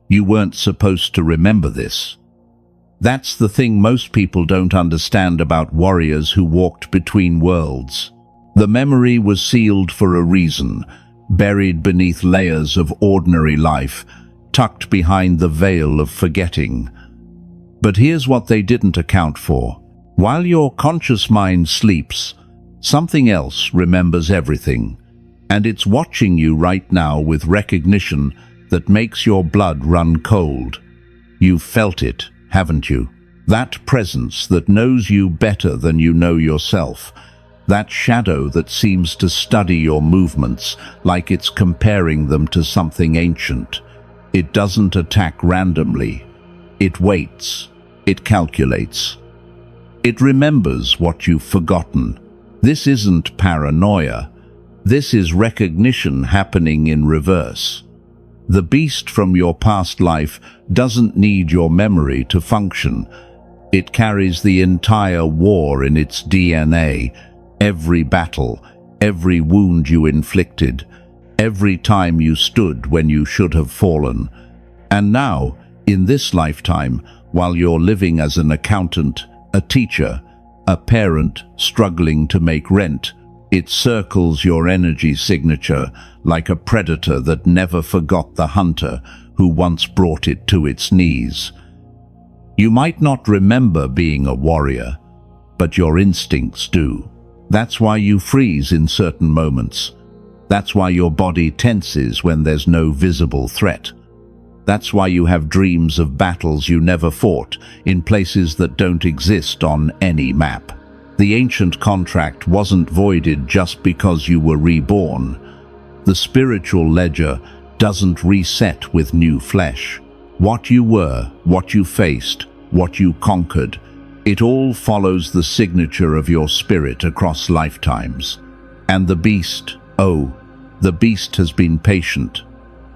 You weren't supposed to remember this. That's the thing most people don't understand about warriors who walked between worlds. The memory was sealed for a reason, buried beneath layers of ordinary life, tucked behind the veil of forgetting. But here's what they didn't account for. While your conscious mind sleeps, something else remembers everything, and it's watching you right now with recognition that makes your blood run cold. You've felt it, haven't you? That presence that knows you better than you know yourself. That shadow that seems to study your movements like it's comparing them to something ancient. It doesn't attack randomly. It waits. It calculates. It remembers what you've forgotten. This isn't paranoia. This is recognition happening in reverse. The beast from your past life doesn't need your memory to function. It carries the entire war in its DNA. Every battle, every wound you inflicted, every time you stood when you should have fallen. And now, in this lifetime, while you're living as an accountant, a teacher, a parent struggling to make rent, it circles your energy signature like a predator that never forgot the hunter who once brought it to its knees. You might not remember being a warrior, but your instincts do. That's why you freeze in certain moments. That's why your body tenses when there's no visible threat. That's why you have dreams of battles you never fought in places that don't exist on any map. The ancient contract wasn't voided just because you were reborn. The spiritual ledger doesn't reset with new flesh. What you were, what you faced, what you conquered, it all follows the signature of your spirit across lifetimes. And the beast, oh, the beast has been patient.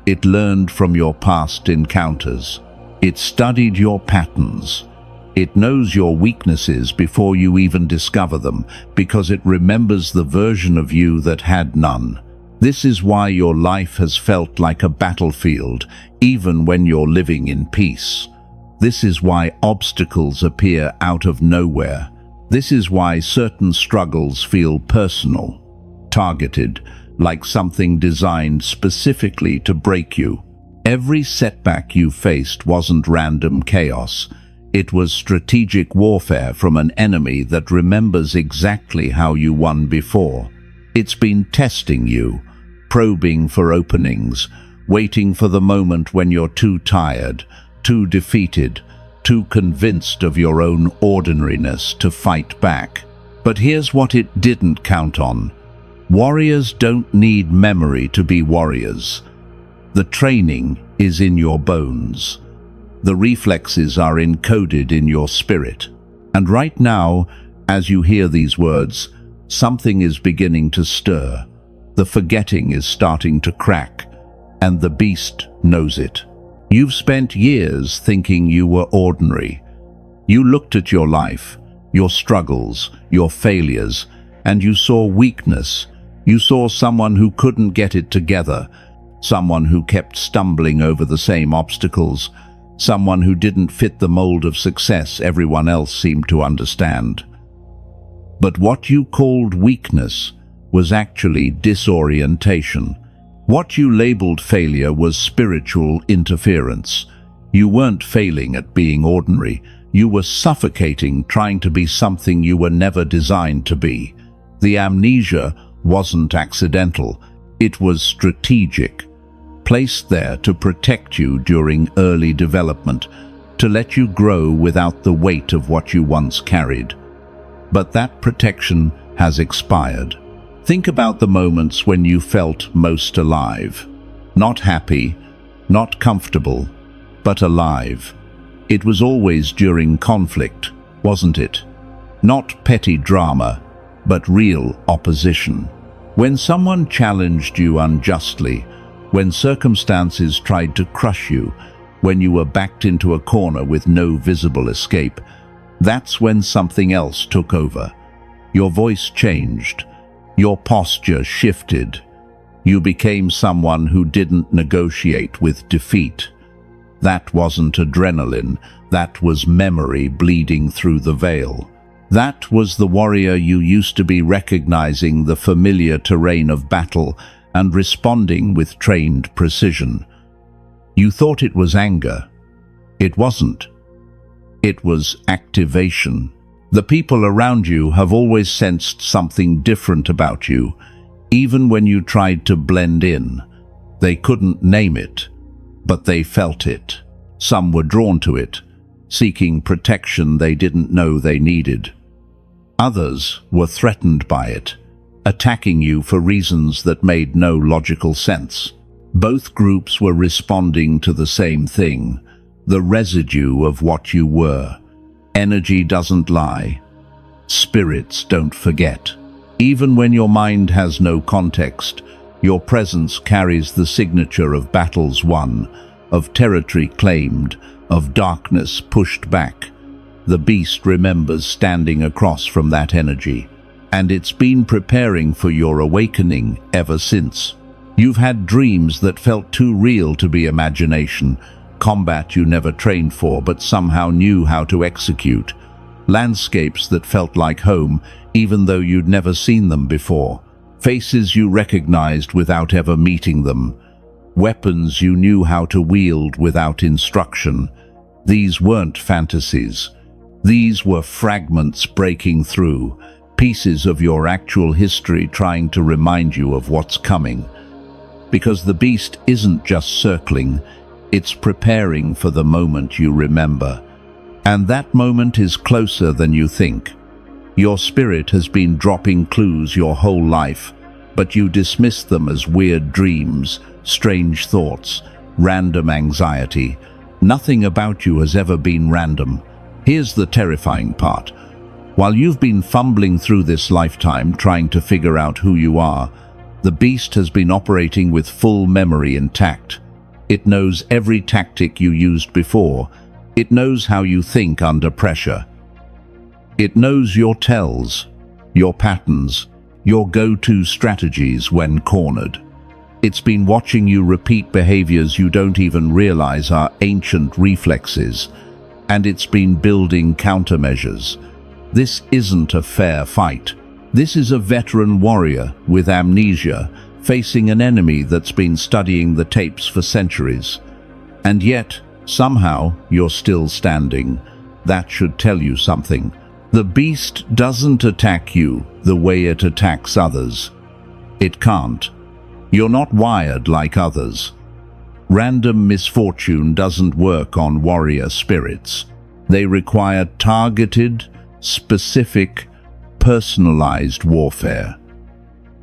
It learned from your past encounters. It studied your patterns. It knows your weaknesses before you even discover them, because it remembers the version of you that had none. This is why your life has felt like a battlefield, even when you're living in peace. This is why obstacles appear out of nowhere. This is why certain struggles feel personal, targeted, like something designed specifically to break you. Every setback you faced wasn't random chaos. It was strategic warfare from an enemy that remembers exactly how you won before. It's been testing you, probing for openings, waiting for the moment when you're too tired, too defeated, too convinced of your own ordinariness to fight back. But here's what it didn't count on. Warriors don't need memory to be warriors. The training is in your bones. The reflexes are encoded in your spirit. And right now, as you hear these words, something is beginning to stir. The forgetting is starting to crack, and the beast knows it. You've spent years thinking you were ordinary. You looked at your life, your struggles, your failures, and you saw weakness. You saw someone who couldn't get it together, someone who kept stumbling over the same obstacles, someone who didn't fit the mold of success everyone else seemed to understand. But what you called weakness was actually disorientation. What you labeled failure was spiritual interference. You weren't failing at being ordinary. You were suffocating trying to be something you were never designed to be. The amnesia wasn't accidental. It was strategic, placed there to protect you during early development, to let you grow without the weight of what you once carried. But that protection has expired. Think about the moments when you felt most alive. Not happy, not comfortable, but alive. It was always during conflict, wasn't it? Not petty drama, but real opposition. When someone challenged you unjustly, when circumstances tried to crush you, when you were backed into a corner with no visible escape, that's when something else took over. Your voice changed. Your posture shifted. You became someone who didn't negotiate with defeat. That wasn't adrenaline, that was memory bleeding through the veil. That was the warrior you used to be, recognizing the familiar terrain of battle and responding with trained precision. You thought it was anger. It wasn't. It was activation. The people around you have always sensed something different about you, even when you tried to blend in. They couldn't name it, but they felt it. Some were drawn to it, seeking protection they didn't know they needed. Others were threatened by it, attacking you for reasons that made no logical sense. Both groups were responding to the same thing, the residue of what you were. Energy doesn't lie. Spirits don't forget. Even when your mind has no context, your presence carries the signature of battles won, of territory claimed, of darkness pushed back. The beast remembers standing across from that energy, and it's been preparing for your awakening ever since. You've had dreams that felt too real to be imagination, combat you never trained for but somehow knew how to execute, landscapes that felt like home even though you'd never seen them before, faces you recognized without ever meeting them, weapons you knew how to wield without instruction. These weren't fantasies. These were fragments breaking through, pieces of your actual history trying to remind you of what's coming. Because the beast isn't just circling, it's preparing for the moment you remember. And that moment is closer than you think. Your spirit has been dropping clues your whole life, but you dismiss them as weird dreams, strange thoughts, random anxiety. Nothing about you has ever been random. Here's the terrifying part. While you've been fumbling through this lifetime trying to figure out who you are, the beast has been operating with full memory intact. It knows every tactic you used before. It knows how you think under pressure. It knows your tells, your patterns, your go-to strategies when cornered. It's been watching you repeat behaviors you don't even realize are ancient reflexes, and it's been building countermeasures. This isn't a fair fight. This is a veteran warrior with amnesia, facing an enemy that's been studying the tapes for centuries. And yet, somehow, you're still standing. That should tell you something. The beast doesn't attack you the way it attacks others. It can't. You're not wired like others. Random misfortune doesn't work on warrior spirits. They require targeted, specific, personalized warfare.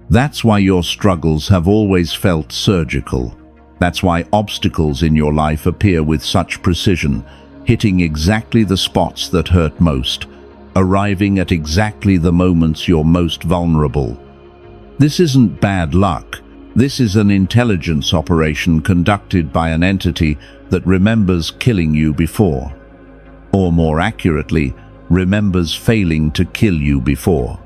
That's why your struggles have always felt surgical. That's why obstacles in your life appear with such precision, hitting exactly the spots that hurt most, arriving at exactly the moments you're most vulnerable. This isn't bad luck. This is an intelligence operation conducted by an entity that remembers killing you before. Or more accurately, remembers failing to kill you before.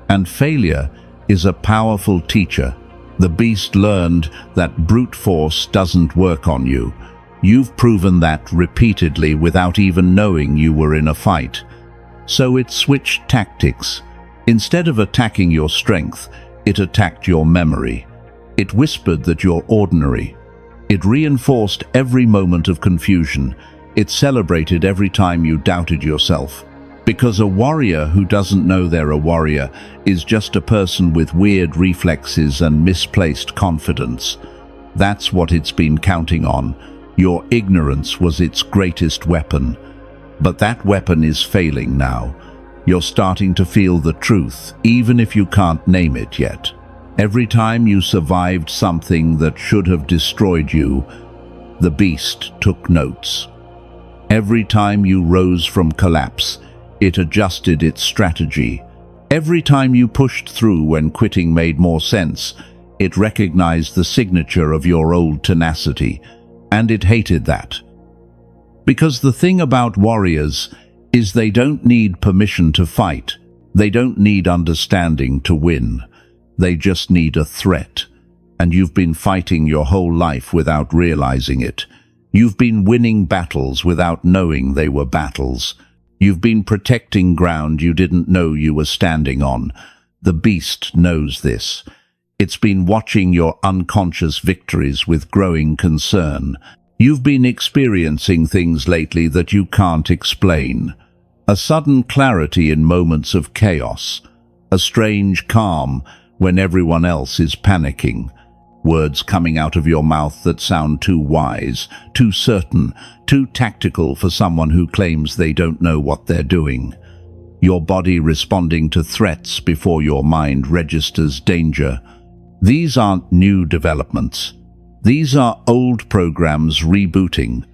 And failure is a powerful teacher. The beast learned that brute force doesn't work on you. You've proven that repeatedly without even knowing you were in a fight. So it switched tactics. Instead of attacking your strength, it attacked your memory. It whispered that you're ordinary. It reinforced every moment of confusion. It celebrated every time you doubted yourself. Because a warrior who doesn't know they're a warrior is just a person with weird reflexes and misplaced confidence. That's what it's been counting on. Your ignorance was its greatest weapon. But that weapon is failing now. You're starting to feel the truth, even if you can't name it yet. Every time you survived something that should have destroyed you, the beast took notes. Every time you rose from collapse, it adjusted its strategy. Every time you pushed through when quitting made more sense, it recognized the signature of your old tenacity, and it hated that. Because the thing about warriors is they don't need permission to fight. They don't need understanding to win. They just need a threat. And you've been fighting your whole life without realizing it. You've been winning battles without knowing they were battles. You've been protecting ground you didn't know you were standing on. The beast knows this. It's been watching your unconscious victories with growing concern. You've been experiencing things lately that you can't explain. A sudden clarity in moments of chaos. A strange calm when everyone else is panicking. Words coming out of your mouth that sound too wise, too certain, too tactical for someone who claims they don't know what they're doing. Your body responding to threats before your mind registers danger. These aren't new developments. These are old programs rebooting.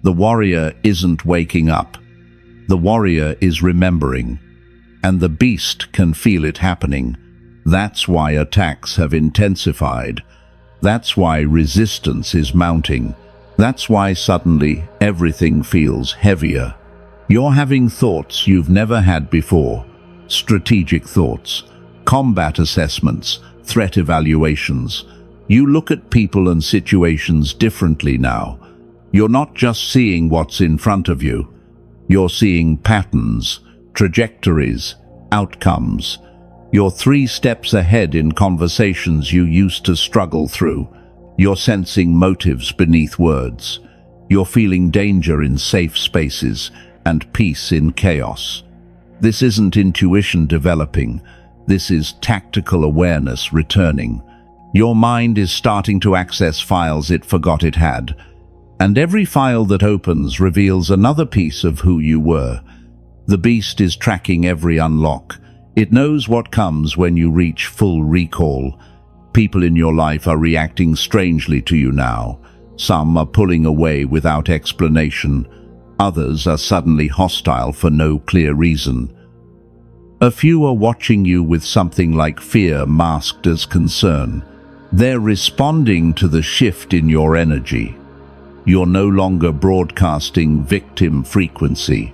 The warrior isn't waking up. The warrior is remembering. And the beast can feel it happening. That's why attacks have intensified. That's why resistance is mounting. That's why suddenly everything feels heavier. You're having thoughts you've never had before. Strategic thoughts, combat assessments, threat evaluations. You look at people and situations differently now. You're not just seeing what's in front of you. You're seeing patterns, trajectories, outcomes. You're 3 steps ahead in conversations you used to struggle through. You're sensing motives beneath words. You're feeling danger in safe spaces and peace in chaos. This isn't intuition developing. This is tactical awareness returning. Your mind is starting to access files it forgot it had. And every file that opens reveals another piece of who you were. The beast is tracking every unlock. It knows what comes when you reach full recall. People in your life are reacting strangely to you now. Some are pulling away without explanation. Others are suddenly hostile for no clear reason. A few are watching you with something like fear masked as concern. They're responding to the shift in your energy. You're no longer broadcasting victim frequency.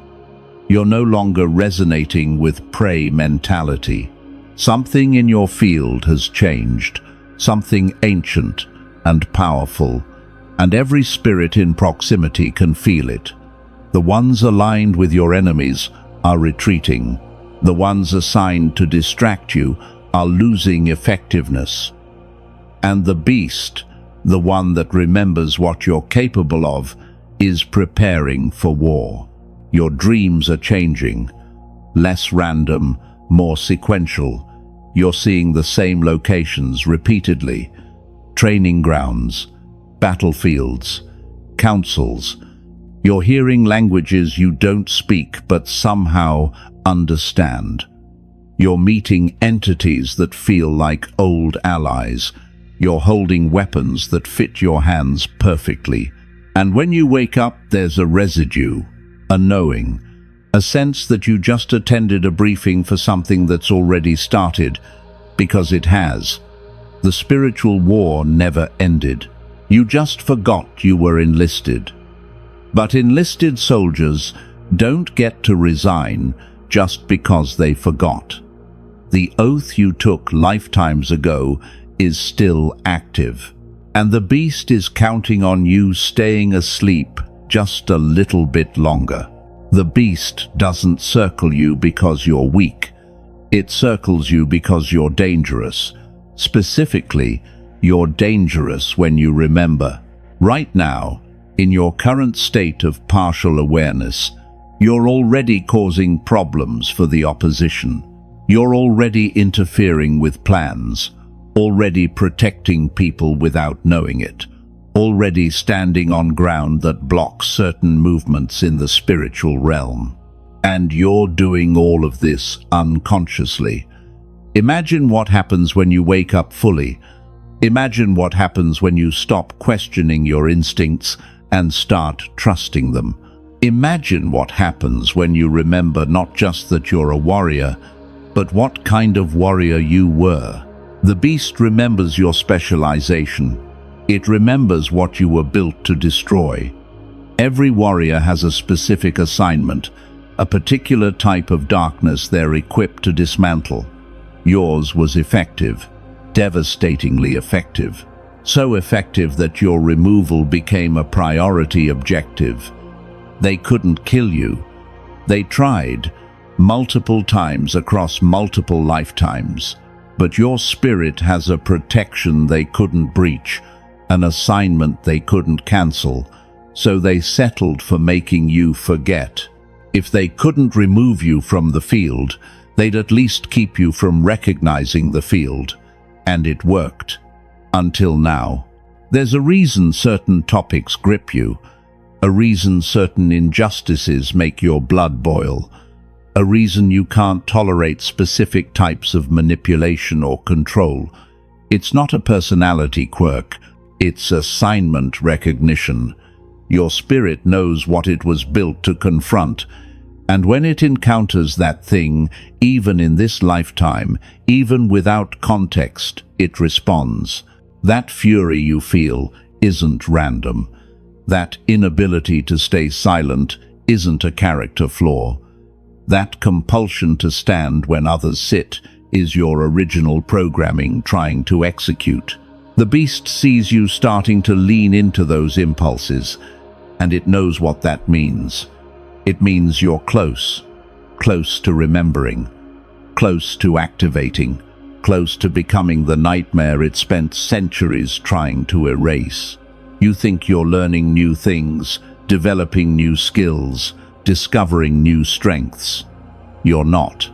You're no longer resonating with prey mentality. Something in your field has changed, something ancient and powerful, and every spirit in proximity can feel it. The ones aligned with your enemies are retreating. The ones assigned to distract you are losing effectiveness. And the beast, the one that remembers what you're capable of, is preparing for war. Your dreams are changing, less random, more sequential. You're seeing the same locations repeatedly. Training grounds, battlefields, councils. You're hearing languages you don't speak but somehow understand. You're meeting entities that feel like old allies. You're holding weapons that fit your hands perfectly. And when you wake up, there's a residue. A knowing, a sense that you just attended a briefing for something that's already started, because it has. The spiritual war never ended. You just forgot you were enlisted. But enlisted soldiers don't get to resign just because they forgot. The oath you took lifetimes ago is still active, and the beast is counting on you staying asleep just a little bit longer. The beast doesn't circle you because you're weak. It circles you because you're dangerous. Specifically, you're dangerous when you remember. Right now, in your current state of partial awareness, you're already causing problems for the opposition. You're already interfering with plans, already protecting people without knowing it, already standing on ground that blocks certain movements in the spiritual realm. And you're doing all of this unconsciously. Imagine what happens when you wake up fully. Imagine what happens when you stop questioning your instincts and start trusting them. Imagine what happens when you remember not just that you're a warrior, but what kind of warrior you were. The beast remembers your specialization. It remembers what you were built to destroy. Every warrior has a specific assignment, a particular type of darkness they're equipped to dismantle. Yours was effective, devastatingly effective. so effective that your removal became a priority objective. They couldn't kill you. They tried, multiple times across multiple lifetimes. But your spirit has a protection they couldn't breach, an assignment they couldn't cancel, so they settled for making you forget. If they couldn't remove you from the field, they'd at least keep you from recognizing the field. And it worked. Until now. There's a reason certain topics grip you, a reason certain injustices make your blood boil, a reason you can't tolerate specific types of manipulation or control. It's not a personality quirk, it's assignment recognition. Your spirit knows what it was built to confront, and when it encounters that thing, even in this lifetime, even without context, it responds. That fury you feel isn't random. That inability to stay silent isn't a character flaw. That compulsion to stand when others sit is your original programming trying to execute. The beast sees you starting to lean into those impulses, and it knows what that means. It means you're close to remembering, close to activating, close to becoming the nightmare it spent centuries trying to erase. You think you're learning new things, developing new skills, discovering new strengths. You're not.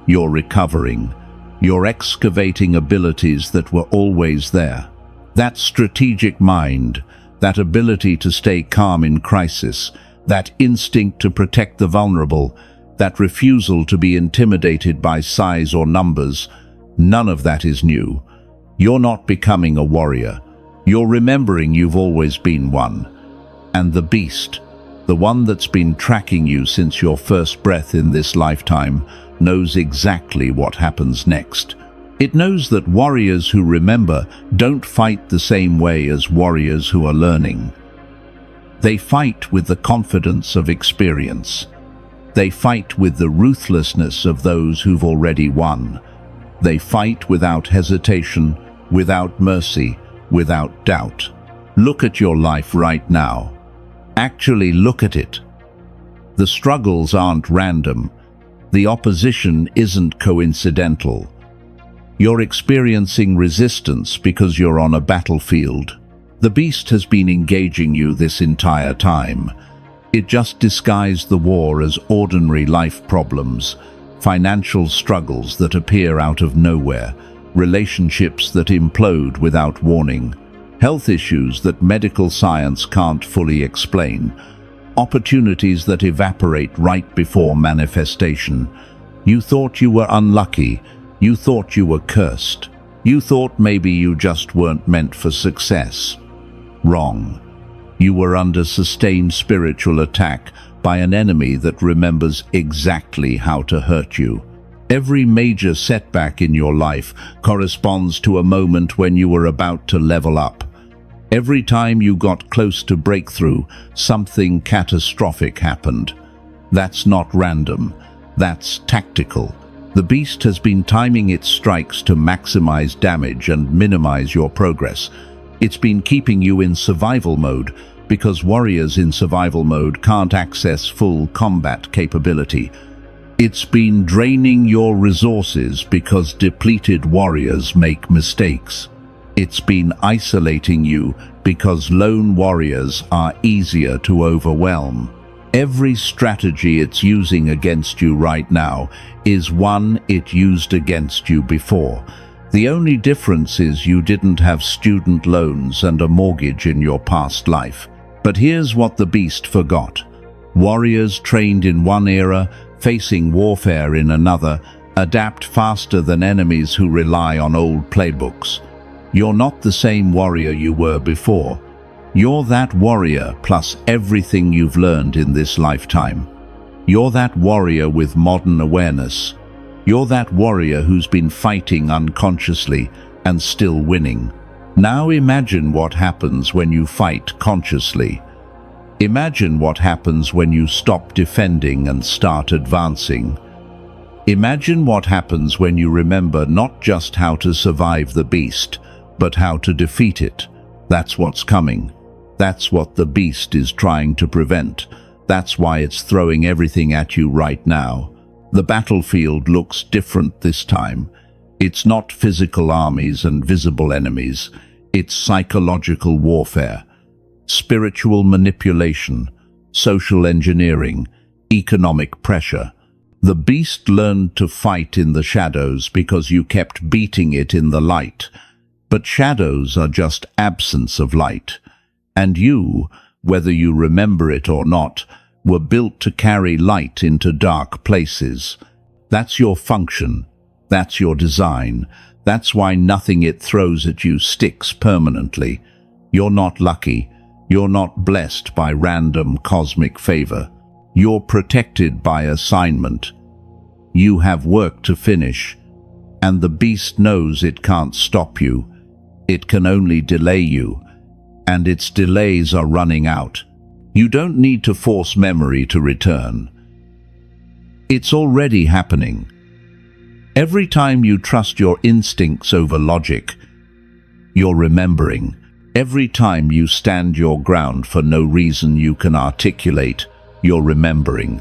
You're recovering. You're excavating abilities that were always there. That strategic mind, that ability to stay calm in crisis, that instinct to protect the vulnerable, that refusal to be intimidated by size or numbers, none of that is new. You're not becoming a warrior. You're remembering you've always been one. And the beast, the one that's been tracking you since your first breath in this lifetime, knows exactly what happens next. It knows that warriors who remember don't fight the same way as warriors who are learning. They fight with the confidence of experience. They fight with the ruthlessness of those who've already won. They fight without hesitation, without mercy, without doubt. Look at your life right now. Actually look at it. The struggles aren't random. The opposition isn't coincidental. You're experiencing resistance because you're on a battlefield. The beast has been engaging you this entire time. It just disguised the war as ordinary life problems, financial struggles that appear out of nowhere, relationships that implode without warning, health issues that medical science can't fully explain, opportunities that evaporate right before manifestation. You thought you were unlucky. You thought you were cursed. You thought maybe you just weren't meant for success. Wrong. You were under sustained spiritual attack by an enemy that remembers exactly how to hurt you. Every major setback in your life corresponds to a moment when you were about to level up. Every time you got close to breakthrough, something catastrophic happened. That's not random. That's tactical. The beast has been timing its strikes to maximize damage and minimize your progress. It's been keeping you in survival mode because warriors in survival mode can't access full combat capability. It's been draining your resources because depleted warriors make mistakes. It's been isolating you because lone warriors are easier to overwhelm. Every strategy it's using against you right now is one it used against you before. The only difference is you didn't have student loans and a mortgage in your past life. But here's what the beast forgot. Warriors trained in one era, facing warfare in another, adapt faster than enemies who rely on old playbooks. You're not the same warrior you were before. You're that warrior plus everything you've learned in this lifetime. You're that warrior with modern awareness. You're that warrior who's been fighting unconsciously and still winning. Now imagine what happens when you fight consciously. Imagine what happens when you stop defending and start advancing. Imagine what happens when you remember not just how to survive the beast, but how to defeat it. That's what's coming. That's what the beast is trying to prevent. That's why it's throwing everything at you right now. The battlefield looks different this time. It's not physical armies and visible enemies. It's psychological warfare, spiritual manipulation, social engineering, economic pressure. The beast learned to fight in the shadows because you kept beating it in the light. But shadows are just absence of light. And you, whether you remember it or not, were built to carry light into dark places. That's your function. That's your design. That's why nothing it throws at you sticks permanently. You're not lucky. You're not blessed by random cosmic favor. You're protected by assignment. You have work to finish, and the beast knows it can't stop you. It can only delay you, and its delays are running out. You don't need to force memory to return. It's already happening. Every time you trust your instincts over logic, you're remembering. Every time you stand your ground for no reason you can articulate, you're remembering.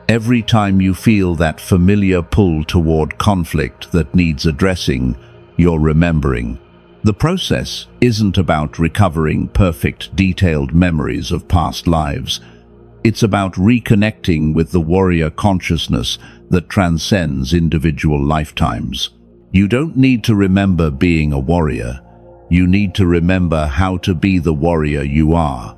Every time you feel that familiar pull toward conflict that needs addressing, you're remembering. The process isn't about recovering perfect, detailed memories of past lives. It's about reconnecting with the warrior consciousness that transcends individual lifetimes. You don't need to remember being a warrior. You need to remember how to be the warrior you are.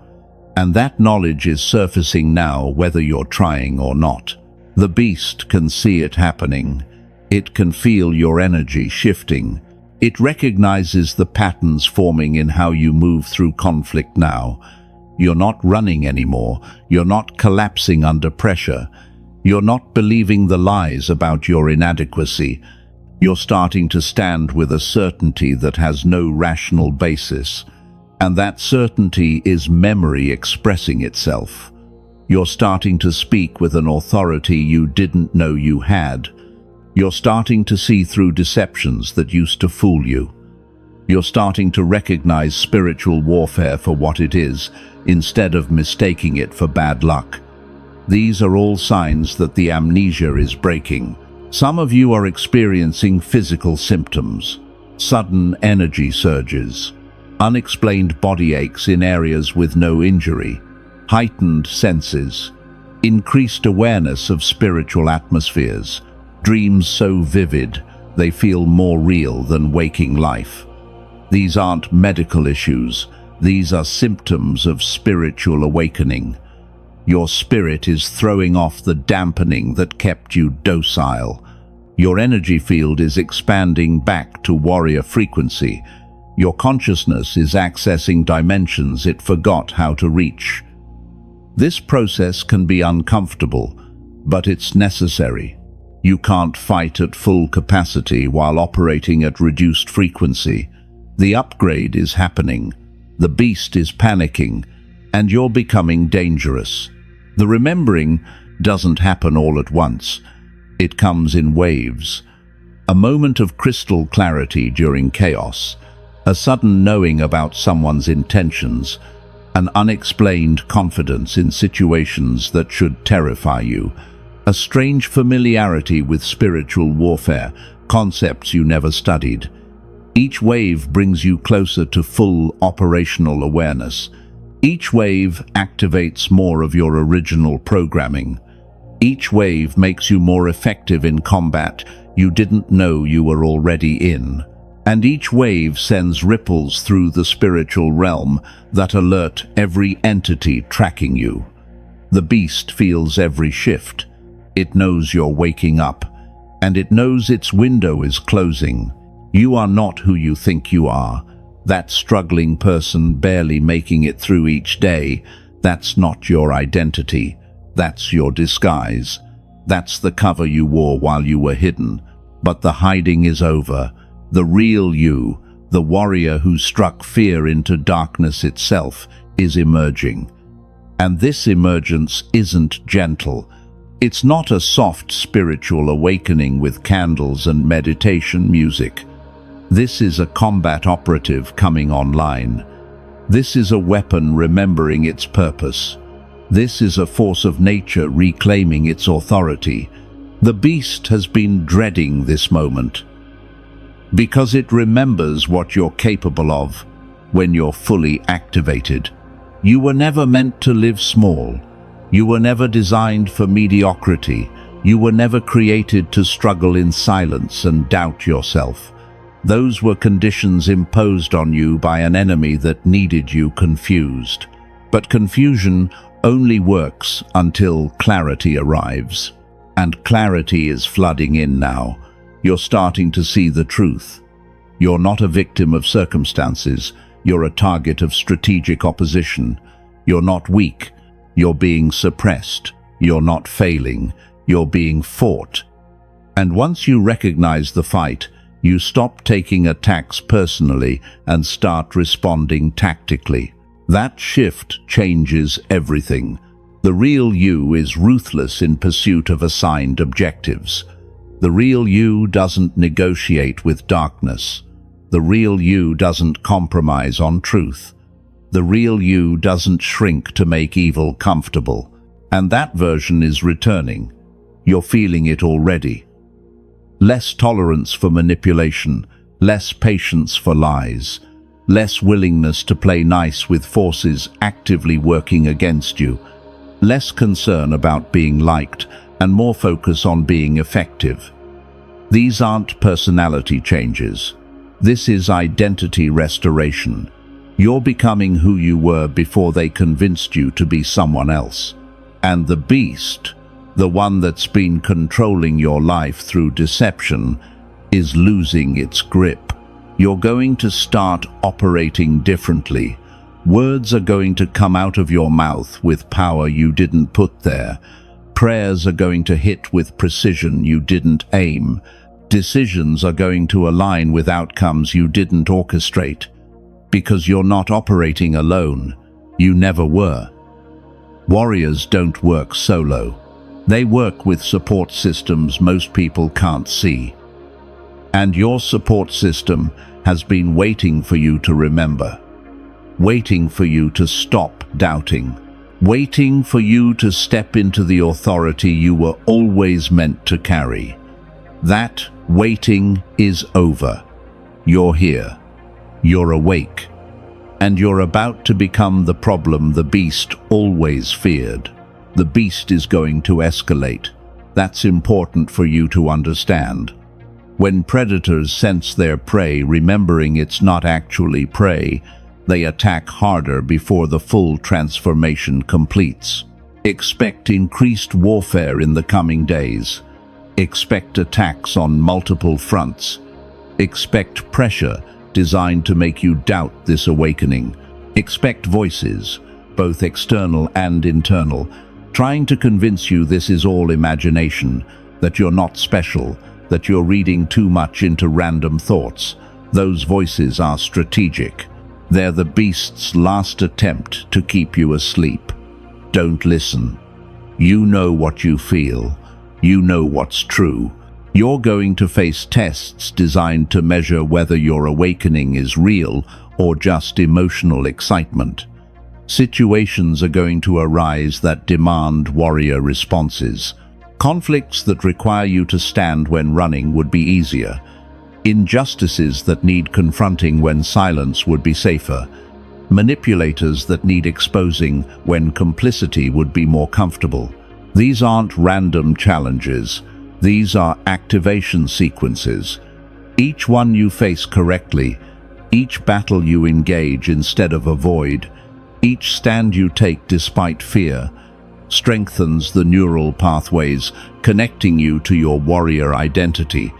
And that knowledge is surfacing now, whether you're trying or not. The beast can see it happening. It can feel your energy shifting. It recognizes the patterns forming in how you move through conflict now. You're not running anymore. You're not collapsing under pressure. You're not believing the lies about your inadequacy. You're starting to stand with a certainty that has no rational basis. And that certainty is memory expressing itself. You're starting to speak with an authority you didn't know you had. You're starting to see through deceptions that used to fool you. You're starting to recognize spiritual warfare for what it is, instead of mistaking it for bad luck. These are all signs that the amnesia is breaking. Some of you are experiencing physical symptoms, sudden energy surges, unexplained body aches in areas with no injury, heightened senses, increased awareness of spiritual atmospheres, dreams so vivid they feel more real than waking life. These aren't medical issues. These are symptoms of spiritual awakening. Your spirit is throwing off the dampening that kept you docile. Your energy field is expanding back to warrior frequency. Your consciousness is accessing dimensions it forgot how to reach. This process can be uncomfortable, but it's necessary. You can't fight at full capacity while operating at reduced frequency. The upgrade is happening. The beast is panicking, and you're becoming dangerous. The remembering doesn't happen all at once. It comes in waves. A moment of crystal clarity during chaos, a sudden knowing about someone's intentions, an unexplained confidence in situations that should terrify you, a strange familiarity with spiritual warfare, concepts you never studied. Each wave brings you closer to full operational awareness. Each wave activates more of your original programming. Each wave makes you more effective in combat you didn't know you were already in. And each wave sends ripples through the spiritual realm that alert every entity tracking you. The beast feels every shift. It knows you're waking up, and it knows its window is closing. You are not who you think you are. That struggling person barely making it through each day, that's not your identity. That's your disguise. That's the cover you wore while you were hidden. But the hiding is over. The real you, the warrior who struck fear into darkness itself, is emerging. And this emergence isn't gentle. It's not a soft spiritual awakening with candles and meditation music. This is a combat operative coming online. This is a weapon remembering its purpose. This is a force of nature reclaiming its authority. The beast has been dreading this moment, because it remembers what you're capable of when you're fully activated. You were never meant to live small. You were never designed for mediocrity. You were never created to struggle in silence and doubt yourself. Those were conditions imposed on you by an enemy that needed you confused. But confusion only works until clarity arrives. And clarity is flooding in now. You're starting to see the truth. You're not a victim of circumstances. You're a target of strategic opposition. You're not weak. You're being suppressed. You're not failing. You're being fought. And once you recognize the fight, you stop taking attacks personally and start responding tactically. That shift changes everything. The real you is ruthless in pursuit of assigned objectives. The real you doesn't negotiate with darkness. The real you doesn't compromise on truth. The real you doesn't shrink to make evil comfortable. And that version is returning. You're feeling it already. Less tolerance for manipulation, less patience for lies, less willingness to play nice with forces actively working against you, less concern about being liked, and more focus on being effective. These aren't personality changes. This is identity restoration. You're becoming who you were before they convinced you to be someone else. And the beast, the one that's been controlling your life through deception, is losing its grip. You're going to start operating differently. Words are going to come out of your mouth with power you didn't put there. Prayers are going to hit with precision you didn't aim. Decisions are going to align with outcomes you didn't orchestrate. Because you're not operating alone. You never were. Warriors don't work solo. They work with support systems most people can't see. And your support system has been waiting for you to remember. Waiting for you to stop doubting. Waiting for you to step into the authority you were always meant to carry. That waiting is over. You're here. You're awake. And you're about to become the problem the beast always feared. The beast is going to escalate. That's important for you to understand. When predators sense their prey, remembering it's not actually prey, they attack harder before the full transformation completes. Expect increased warfare in the coming days. Expect attacks on multiple fronts. Expect pressure designed to make you doubt this awakening. Expect voices, both external and internal, trying to convince you this is all imagination, that you're not special, that you're reading too much into random thoughts. Those voices are strategic. They're the beast's last attempt to keep you asleep. Don't listen. You know what you feel. You know what's true. You're going to face tests designed to measure whether your awakening is real or just emotional excitement. Situations are going to arise that demand warrior responses. Conflicts that require you to stand when running would be easier. Injustices that need confronting when silence would be safer. Manipulators that need exposing when complicity would be more comfortable. These aren't random challenges. These are activation sequences. Each one you face correctly, each battle you engage instead of avoid, each stand you take despite fear, strengthens the neural pathways connecting you to your warrior identity.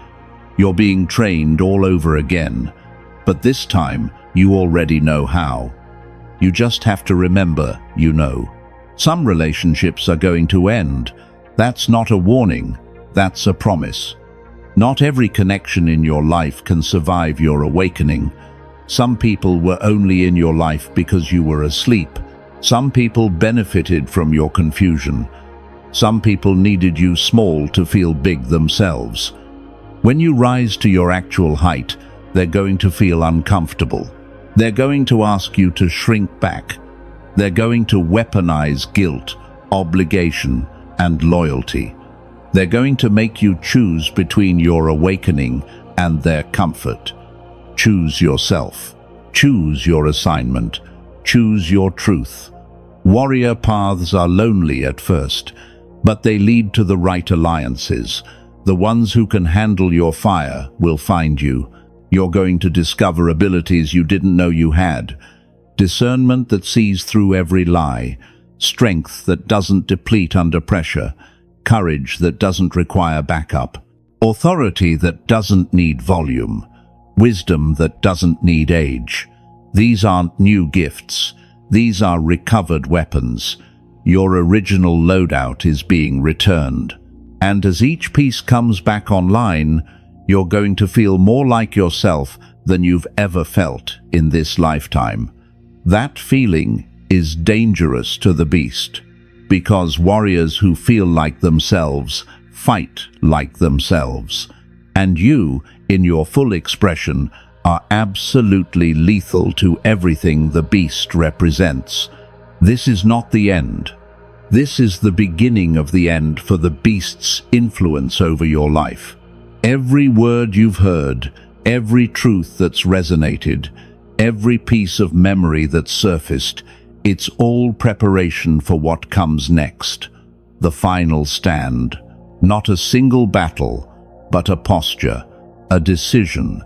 You're being trained all over again, but this time you already know how. You just have to remember you know. Some relationships are going to end. That's not a warning, that's a promise. Not every connection in your life can survive your awakening. Some people were only in your life because you were asleep. Some people benefited from your confusion. Some people needed you small to feel big themselves. When you rise to your actual height, they're going to feel uncomfortable. They're going to ask you to shrink back. They're going to weaponize guilt, obligation, and loyalty. They're going to make you choose between your awakening and their comfort. Choose yourself. Choose your assignment. Choose your truth. Warrior paths are lonely at first, but they lead to the right alliances. The ones who can handle your fire will find you. You're going to discover abilities you didn't know you had. Discernment that sees through every lie. Strength that doesn't deplete under pressure. Courage that doesn't require backup. Authority that doesn't need volume. Wisdom that doesn't need age. These aren't new gifts. These are recovered weapons. Your original loadout is being returned. And as each piece comes back online, you're going to feel more like yourself than you've ever felt in this lifetime. That feeling is dangerous to the beast, because warriors who feel like themselves fight like themselves. And you, in your full expression, are absolutely lethal to everything the beast represents. This is not the end. This is the beginning of the end for the beast's influence over your life. Every word you've heard, every truth that's resonated, every piece of memory that's surfaced, it's all preparation for what comes next. The final stand. Not a single battle, but a posture, a decision,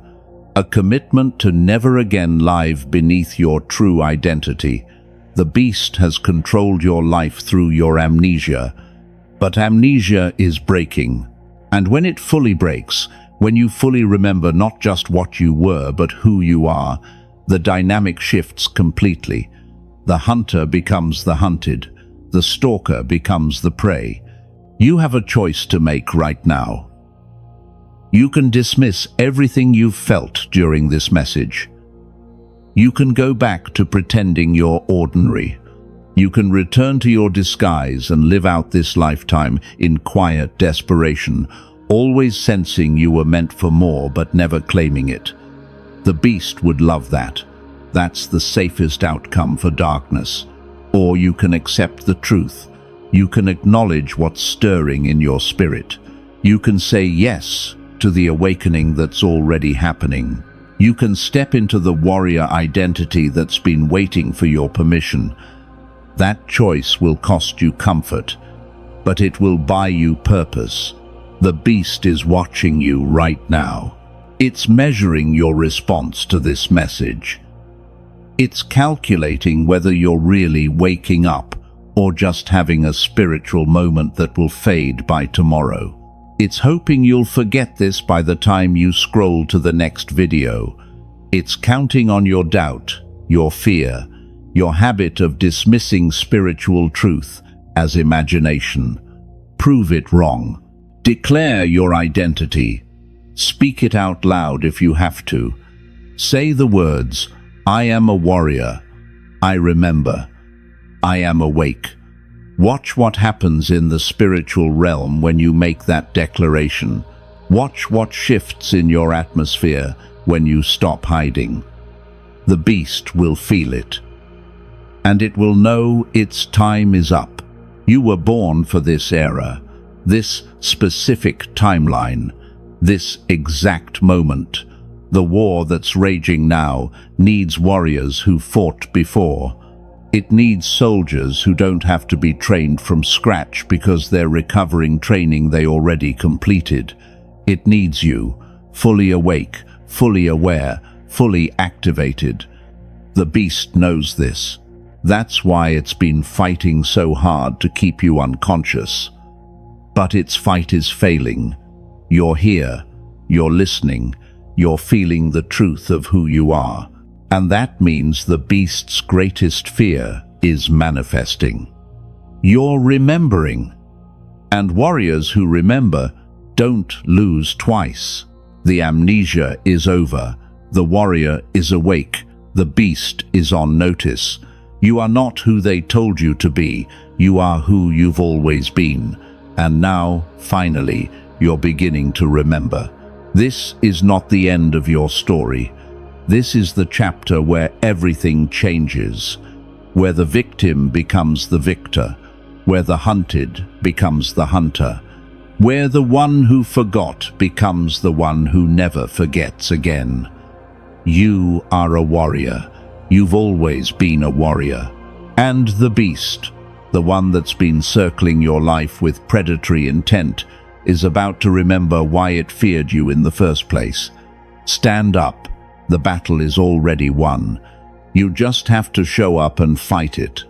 a commitment to never again live beneath your true identity. The beast has controlled your life through your amnesia, but amnesia is breaking. And when it fully breaks, when you fully remember not just what you were, but who you are, the dynamic shifts completely. The hunter becomes the hunted. The stalker becomes the prey. You have a choice to make right now. You can dismiss everything you've felt during this message. You can go back to pretending you're ordinary. You can return to your disguise and live out this lifetime in quiet desperation, always sensing you were meant for more but never claiming it. The beast would love that. That's the safest outcome for darkness. Or you can accept the truth. You can acknowledge what's stirring in your spirit. You can say yes to the awakening that's already happening. You can step into the warrior identity that's been waiting for your permission. That choice will cost you comfort, but it will buy you purpose. The beast is watching you right now. It's measuring your response to this message. It's calculating whether you're really waking up or just having a spiritual moment that will fade by tomorrow. It's hoping you'll forget this by the time you scroll to the next video. It's counting on your doubt, your fear, your habit of dismissing spiritual truth as imagination. Prove it wrong. Declare your identity. Speak it out loud if you have to. Say the words, I am a warrior. I remember. I am awake. Watch what happens in the spiritual realm when you make that declaration. Watch what shifts in your atmosphere when you stop hiding. The beast will feel it. And it will know its time is up. You were born for this era, this specific timeline, this exact moment. The war that's raging now needs warriors who fought before. It needs soldiers who don't have to be trained from scratch because they're recovering training they already completed. It needs you, fully awake, fully aware, fully activated. The beast knows this. That's why it's been fighting so hard to keep you unconscious. But its fight is failing. You're here, you're listening, you're feeling the truth of who you are. And that means the beast's greatest fear is manifesting. You're remembering. And warriors who remember don't lose twice. The amnesia is over. The warrior is awake. The beast is on notice. You are not who they told you to be. You are who you've always been. And now, finally, you're beginning to remember. This is not the end of your story. This is the chapter where everything changes, where the victim becomes the victor, where the hunted becomes the hunter, where the one who forgot becomes the one who never forgets again. You are a warrior. You've always been a warrior. And the beast, the one that's been circling your life with predatory intent, is about to remember why it feared you in the first place. Stand up. The battle is already won. You just have to show up and fight it.